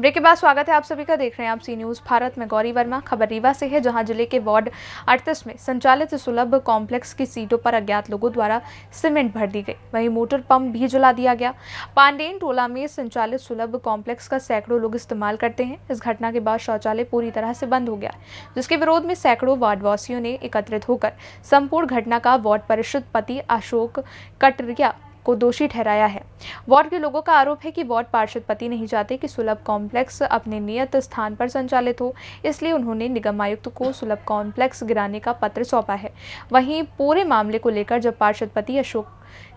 Break के बाद स्वागत है आप सभी का। देख रहे हैं आप सी न्यूज़ भारत में गौरी वर्मा। खबर रीवा से है, जहां जिले के वार्ड 38 में संचालित सुलभ कॉम्प्लेक्स की सीटों पर अज्ञात लोगों द्वारा सीमेंट भर दी गई, वहीं मोटर पंप भी जला दिया गया। पांडेन टोला में संचालित सुलभ कॉम्प्लेक्स का सैकड़ों लोग इस्तेमाल करते हैं। इस घटना के बाद शौचालय पूरी तरह से बंद हो गया, जिसके विरोध में सैकड़ों वार्डवासियों ने एकत्रित होकर संपूर्ण घटना का वार्ड परिषद पति अशोक कटरिया को दोषी ठहराया है। वार्ड के लोगों का आरोप है कि वार्ड पार्षद पति नहीं चाहते कि सुलभ कॉम्प्लेक्स अपने नियत स्थान पर संचालित हो, इसलिए उन्होंने निगम आयुक्त को सुलभ कॉम्प्लेक्स गिराने का पत्र सौंपा है। वहीं पूरे मामले को लेकर जब पार्षद पति अशोक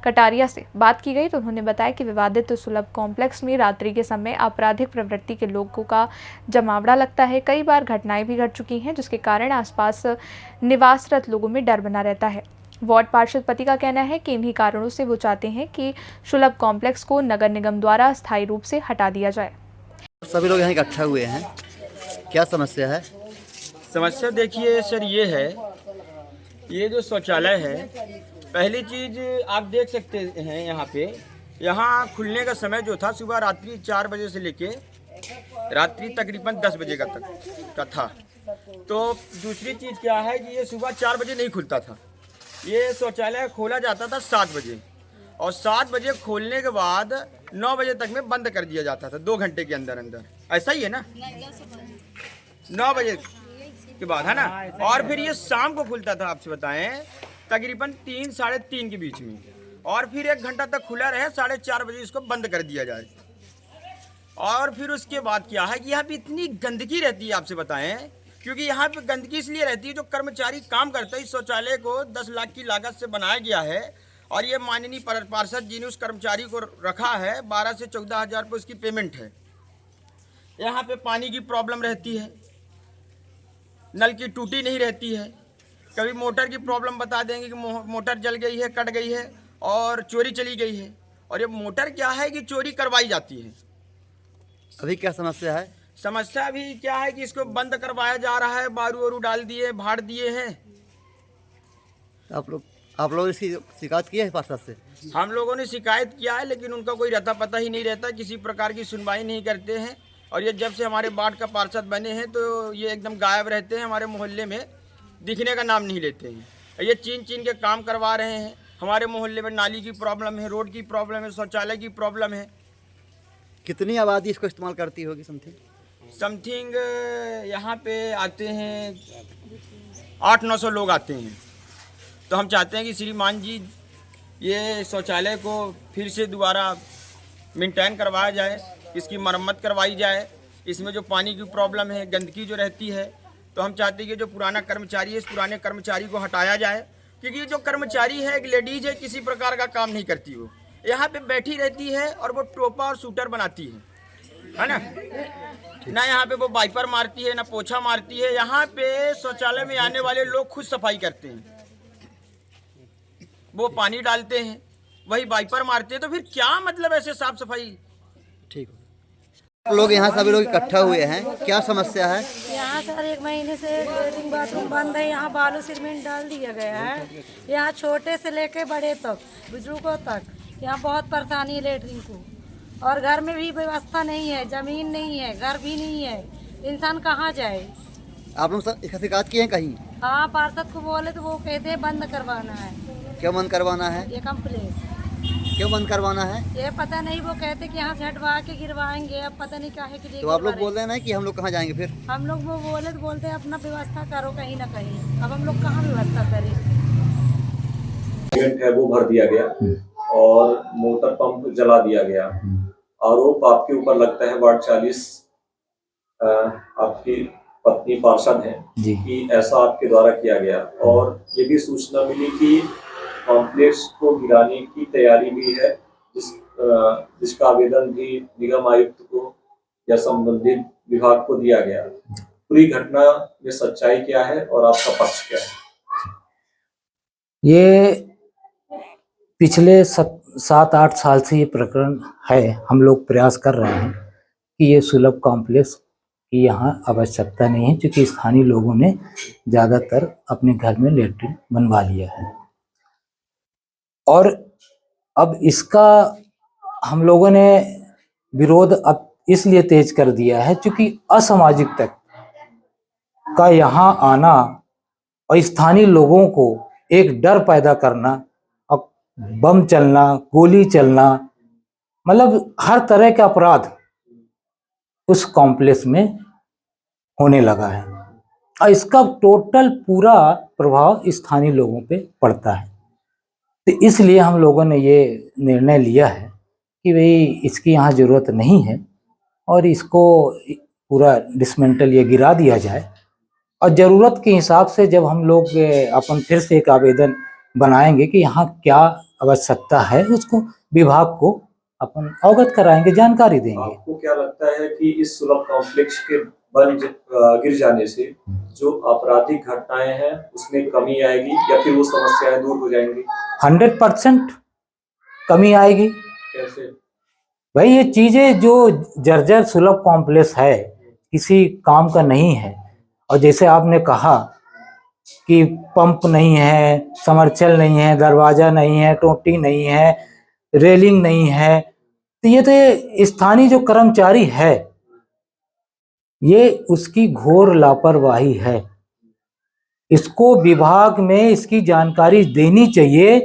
कटारिया से बात की गई तो उन्होंने बताया कि विवादित सुलभ कॉम्प्लेक्स में रात्रि के समय आपराधिक प्रवृत्ति के लोगों का जमावड़ा लगता है। कई बार घटनाएं भी घट चुकी हैं, जिसके कारण आसपास निवासरत लोगों में डर बना रहता है। वार्ड पार्षद पति का कहना है कि इन्हीं कारणों से वो चाहते हैं कि सुलभ कॉम्प्लेक्स को नगर निगम द्वारा अस्थायी रूप से हटा दिया जाए। सभी लोग यहाँ इकट्ठा हुए हैं, क्या समस्या है? समस्या देखिए सर, ये है, ये जो शौचालय है, पहली चीज़ आप देख सकते हैं यहाँ खुलने का समय जो था सुबह रात्रि 4 बजे से लेके रात्रि तकरीबन 10 बजे का था। तो दूसरी चीज़ क्या है कि ये सुबह 4 बजे नहीं खुलता था, ये शौचालय खोला जाता था 7 बजे, और 7 बजे खोलने के बाद 9 बजे तक में बंद कर दिया जाता था, 2 घंटे के अंदर अंदर। ऐसा ही है ना, 9 बजे के बाद, है ना। और फिर ये शाम को खुलता था, आपसे बताएं, तकरीबन 3 साढ़े 3 के बीच में, और फिर 1 घंटा तक खुला रहे, 4:30 बजे इसको बंद कर दिया जाए। और फिर उसके बाद क्या है कि यहाँ पे इतनी गंदगी रहती है, आपसे बताएं, क्योंकि यहाँ पे गंदगी इसलिए रहती है, जो कर्मचारी काम करता है, इस शौचालय को 10 लाख की लागत से बनाया गया है, और ये माननीय पार्षद जी ने उस कर्मचारी को रखा है, 12 से 14 हज़ार रुपये उसकी पेमेंट है। यहाँ पे पानी की प्रॉब्लम रहती है, नल की टूटी नहीं रहती है, कभी मोटर की प्रॉब्लम बता देंगे कि मोटर जल गई है, कट गई है और चोरी चली गई है। और ये मोटर क्या है कि चोरी करवाई जाती है। अभी क्या समस्या है? समस्या अभी क्या है कि इसको बंद करवाया जा रहा है, बारू वारू डाल दिए, भाड़ दिए हैं। आप लोग इसकी शिकायत की है पार्षद से? हम लोगों ने शिकायत किया है, लेकिन उनका कोई रता पता ही नहीं रहता, किसी प्रकार की सुनवाई नहीं करते हैं। और ये जब से हमारे वार्ड का पार्षद बने हैं तो ये एकदम गायब रहते हैं, हमारे मोहल्ले में दिखने का नाम नहीं लेते हैं। ये चीन के काम करवा रहे हैं। हमारे मोहल्ले में नाली की प्रॉब्लम है, रोड की प्रॉब्लम है, शौचालय की प्रॉब्लम है। कितनी आबादी इसको इस्तेमाल करती होगी? समथिंग यहाँ पे आते हैं 800-900 लोग आते हैं। तो हम चाहते हैं कि श्रीमान जी ये शौचालय को फिर से दोबारा मेंटेन करवाया जाए, इसकी मरम्मत करवाई जाए। इसमें जो पानी की प्रॉब्लम है, गंदगी जो रहती है, तो हम चाहते हैं कि जो पुराना कर्मचारी है, इस पुराने कर्मचारी को हटाया जाए, क्योंकि जो कर्मचारी है एक लेडीज़ है, किसी प्रकार का काम नहीं करती, वो यहाँ पे बैठी रहती है और वो टोपा और शूटर बनाती है ना। ना यहाँ पे वो वाइपर मारती है, ना पोछा मारती है। यहाँ पे शौचालय में आने वाले लोग खुद सफाई करते हैं, वो पानी डालते हैं, वही वाइपर मारते हैं। तो फिर क्या मतलब ऐसे साफ सफाई? ठीक है, लोग यहाँ सभी लोग इकट्ठा हुए हैं, क्या समस्या है? यहाँ सर 1 महीने से लेटरिन बाथरूम बंद है। यहाँ बालू सीमेंट डाल दिया गया है, यहाँ छोटे से लेके बड़े तक, बुजुर्गों तक, यहाँ बहुत परेशानी है लेटरिन को। और घर में भी व्यवस्था नहीं है, जमीन नहीं है, घर भी नहीं है, इंसान कहाँ जाए? आप लोग इसका शिकायत किए हैं कहीं? हाँ, पार्षद को बोले तो वो कहते हैं बंद करवाना है। क्यों बंद करवाना है? ये कम्प्लेक्स क्यों बंद करवाना है? ये पता नहीं, वो कहते कि यहाँ से हटवा के गिरवाएंगे, अब पता नहीं काहे के लिए। तो आप लोग बोल रहे हैं ना कि हम लोग कहाँ जाएंगे? फिर हम लोग वो बोले तो बोलते हैं अपना व्यवस्था करो कहीं ना कहीं। अब हम लोग कहाँ व्यवस्था करें? है वो भर दिया गया और मोटर पंप जला दिया गया। आरोप आपके ऊपर लगता है वार्ड 40 आपकी पत्नी पार्षद है कि ऐसा आपके द्वारा किया गया, और ये भी सूचना मिली कि कॉम्प्लेक्स को गिराने की तैयारी भी है, जिसका आवेदन भी निगम आयुक्त को या संबंधित विभाग को दिया गया। पूरी घटना में सच्चाई क्या है और आपका पक्ष क्या है? ये पिछले 7-8 साल से ये प्रकरण है। हम लोग प्रयास कर रहे हैं कि ये सुलभ कॉम्प्लेक्स की यहाँ आवश्यकता नहीं है, क्योंकि स्थानीय लोगों ने ज़्यादातर अपने घर में लेटरिन बनवा लिया है। और अब इसका हम लोगों ने विरोध अब इसलिए तेज कर दिया है क्योंकि असामाजिक तत्व का यहाँ आना और स्थानीय लोगों को एक डर पैदा करना और बम चलना, गोली चलना, मतलब हर तरह के अपराध उस कॉम्प्लेक्स में होने लगा है और इसका टोटल पूरा प्रभाव स्थानीय लोगों पे पड़ता है। तो इसलिए हम लोगों ने ये निर्णय लिया है कि भाई इसकी यहाँ ज़रूरत नहीं है और इसको पूरा डिसमेंटल ये गिरा दिया जाए और ज़रूरत के हिसाब से जब हम लोग अपन फिर से एक आवेदन बनाएंगे कि यहाँ क्या आवश्यकता है उसको विभाग को अपन अवगत कराएंगे, जानकारी देंगे। आपको क्या लगता है कि इस सुलभ कॉम्प्लेक्स के गिर जाने से जो आपराधिक घटनाएं हैं उसमें कमी आएगी या फिर वो समस्याएं दूर हो जाएंगी? 100% कमी आएगी। कैसे? भाई ये चीजें जो जर्जर सुलभ कॉम्प्लेक्स है किसी काम का नहीं है और जैसे आपने कहा कि पंप नहीं है, समरसेबल नहीं है, दरवाजा नहीं है, टोटी नहीं है, रेलिंग नहीं है, तो ये तो स्थानीय जो कर्मचारी है ये उसकी घोर लापरवाही है। इसको विभाग में इसकी जानकारी देनी चाहिए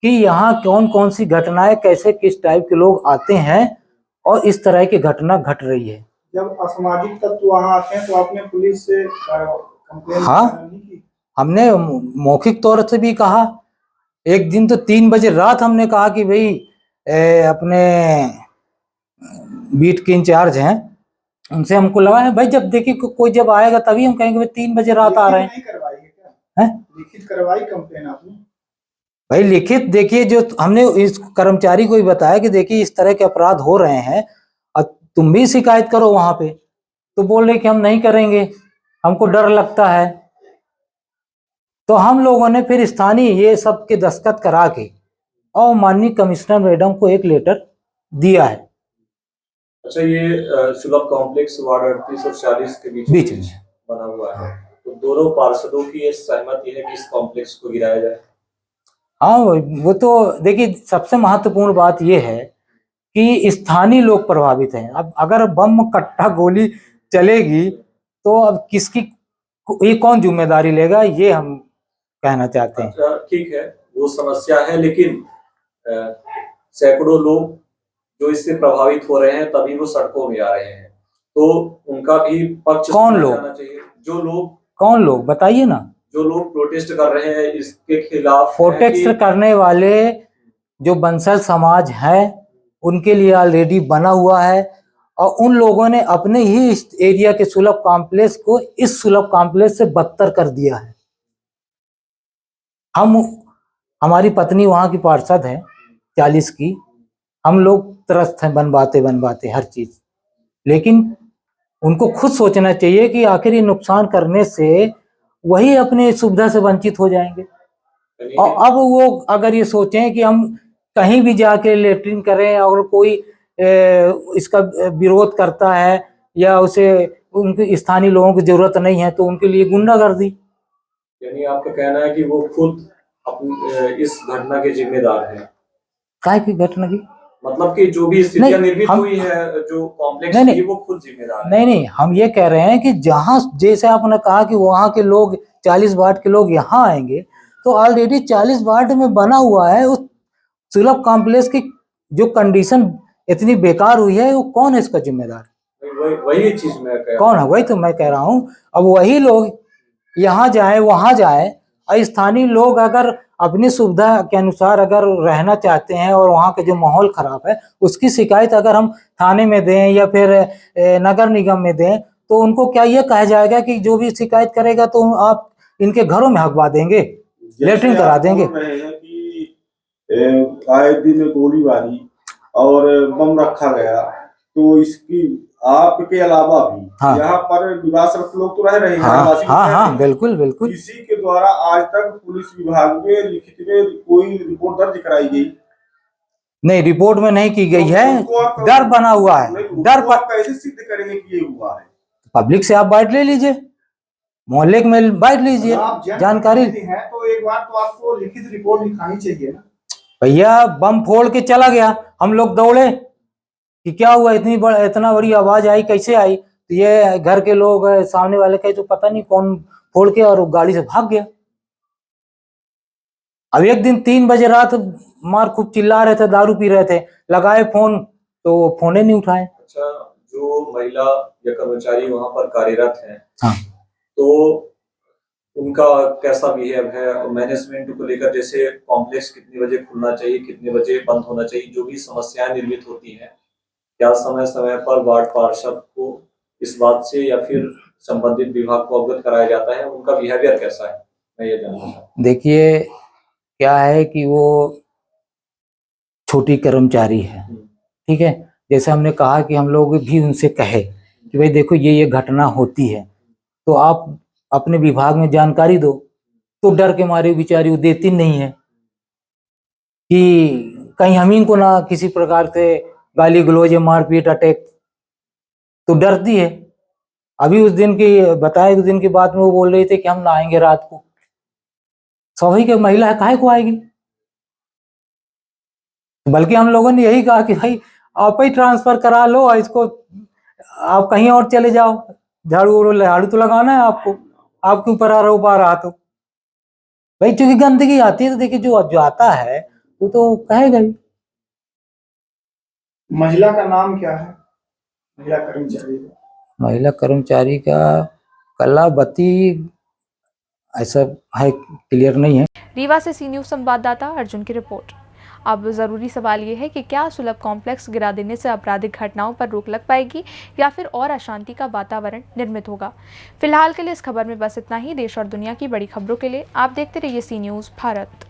कि यहाँ कौन कौन सी घटनाएं, कैसे किस टाइप के लोग आते हैं और इस तरह की घटना घट रही है। जब असामाजिक तत्व वहाँ आते हैं तो आपने पुलिस से कंप्लेंट नहीं की? हमने मौखिक तौर से भी कहा। एक दिन तो 3 बजे रात हमने कहा कि भाई अपने बीट के इंचार्ज हैं उनसे हमको लगा है भाई जब देखिए कोई जब आएगा तभी हम कहेंगे भाई 3 बजे रात आ रहे हैं। नहीं करवाई है क्या? हैं? लिखित करवाई कंप्लेन आपने? भाई लिखित देखिए जो हमने इस कर्मचारी को भी बताया कि देखिए इस तरह के अपराध हो रहे हैं और तुम भी शिकायत करो वहां पे, तो बोल रहे कि हम नहीं करेंगे, हमको डर लगता है। तो हम लोगों ने फिर स्थानीय ये सब के दस्तखत करा के और माननीय कमिश्नर मैडम को एक लेटर दिया है। अच्छा, ये सुलभ कॉम्प्लेक्स वार्ड 38 और 40 के बीच में बना हुआ है, तो दोनों पार्षदों की ये सहमति है कि इस कॉम्प्लेक्स को गिराया जाए? हाँ वो तो देखिए सबसे महत्वपूर्ण बात ये है कि स्थानीय लोग प्रभावित हैं। अब अगर बम कट्टा गोली चलेगी तो अब किसकी ये कौन जिम्मेदारी लेगा, ये हम कहना चाहते हैं। अच्छा, ठीक है, वो समस्या है, लेकिन सैकड़ों लोग जो इससे प्रभावित हो रहे हैं तभी वो सड़कों में आ रहे हैं, तो उनका भी पक्ष कौन लोग? जाना चाहिए। जो लोग, कौन लोग बताइए ना। जो लोग प्रोटेस्ट कर रहे हैं इसके खिलाफ, प्रोटेस्ट करने वाले जो बंसल समाज है उनके लिए ऑलरेडी बना हुआ है और उन लोगों ने अपने ही इस एरिया के सुलभ कॉम्प्लेक्स को इस सुलभ कॉम्प्लेक्स से बदतर कर दिया है। हमारी पत्नी वहां की पार्षद है 40 की, हम लोग त्रस्त हैं बनवाते हर चीज, लेकिन उनको खुद सोचना चाहिए कि आखिर ये नुकसान करने से वही अपने सुविधा से वंचित हो जाएंगे। और अब वो अगर ये सोचें कि हम कहीं भी जाके लेटरिन करें और कोई इसका विरोध करता है या उसे उनके स्थानीय लोगों की जरूरत नहीं है तो उनके लिए गुंडागर्दी। यानी आपका कहना है कि वो खुद अपनी इस घटना के जिम्मेदार हैं? काय की घटना की मतलब कि जो भी स्थितियां निर्मित हुई है जो कॉम्प्लेक्स की, वो खुद जिम्मेदार है? नहीं, हम ये कह रहे हैं कि जहां जैसे आपने कहा कि वहां के लोग 40 वार्ड के लोग यहाँ आएंगे, तो ऑलरेडी 40 वार्ड में बना हुआ है उस सुलभ कॉम्प्लेक्स की जो कंडीशन इतनी बेकार हुई है, वो कौन है इसका जिम्मेदार? वही चीज मैं कह कौन है? वही तो मैं कह रहा हूँ। अब वही लोग यहाँ जाए वहां जाए और स्थानीय लोग अगर अपनी सुविधा के अनुसार अगर रहना चाहते हैं और वहाँ का जो माहौल खराब है उसकी शिकायत अगर हम थाने में दें या फिर नगर निगम में दें, तो उनको क्या ये कहा जाएगा कि जो भी शिकायत करेगा तो आप इनके घरों में हकवा देंगे, लेटरिन करा देंगे? आए दिन गोलीबारी और बम रखा गया, तो इसकी आपके अलावा भी यहाँ पर निवासरत लोग तो रह रहे हैं। हाँ, बिल्कुल। किसी के द्वारा आज तक पुलिस विभाग में लिखित में कोई रिपोर्ट दर्ज कराई गई नहीं? रिपोर्ट में नहीं की गई है, डर बना हुआ है। डर पर कैसे सिद्ध करेंगे कि ये हुआ है? पब्लिक से आप बाइट ले लीजिए, मोहल्ले में बाइट लीजिए, जानकारी है तो एक बार तो आपको लिखित रिपोर्ट लिखानी चाहिए ना। भैया बम फोड़ के चला गया, हम लोग दौड़े कि क्या हुआ, इतना बड़ी आवाज आई, कैसे आई। तो ये घर के लोग सामने वाले कहे तो पता नहीं कौन फोड़ के और गाड़ी से भाग गया। अब एक दिन 3 बजे रात मार खूब चिल्ला रहे थे, दारू पी रहे थे, लगाए फोन तो फोन ही नहीं उठाए। अच्छा, जो महिला या कर्मचारी वहां पर कार्यरत हैं, हाँ, तो उनका कैसा बिहेव है और मैनेजमेंट को लेकर, जैसे कॉम्प्लेक्स कितने बजे खुलना चाहिए, कितने बजे बंद होना चाहिए, जो भी समस्याएं निर्मित होती हैं, क्या समय समय पर वार्ड पार्षद को इस बात से या फिर संबंधित विभाग को अवगत कराया जाता है? उनका बिहेवियर कैसा है, मैं ये जानना चाहता हूँ। देखिए क्या है कि वो छोटी कर्मचारी है, ठीक है। जैसे हमने कहा कि हम लोग भी उनसे कहे कि भाई देखो ये घटना होती है तो आप अपने विभाग में जानकारी दो, तो डर के मारे बेचारी वो देती नहीं है कि कहीं हम ही को ना किसी प्रकार से गाली गलौज, मारपीट, अटैक, तो डरती है। अभी उस दिन की बताए, उस दिन की बात में वो बोल रही थी कि हम ना आएंगे रात को। स्वाभाविक है, महिला है, काहे को आएगी। बल्कि हम लोगों ने यही कहा कि भाई आप ही ट्रांसफर करा लो, इसको आप कहीं और चले जाओ, झाड़ू तो लगाना है आपको, आपके ऊपर आ रहा तो भाई, चूंकि गंदगी आती है तो देखिए जो आता है वो तो कहेगा ही। महिला का नाम क्या है, महिला कर्मचारी का? महिला कर्मचारी का कलावती ऐसा है, क्लियर नहीं है। रीवा से सी न्यूज़ संवाददाता अर्जुन की रिपोर्ट। अब ज़रूरी सवाल ये है कि क्या सुलभ कॉम्प्लेक्स गिरा देने से आपराधिक घटनाओं पर रोक लग पाएगी या फिर और अशांति का वातावरण निर्मित होगा। फिलहाल के लिए इस खबर में बस इतना ही। देश और दुनिया की बड़ी खबरों के लिए आप देखते रहिए सी न्यूज़ भारत।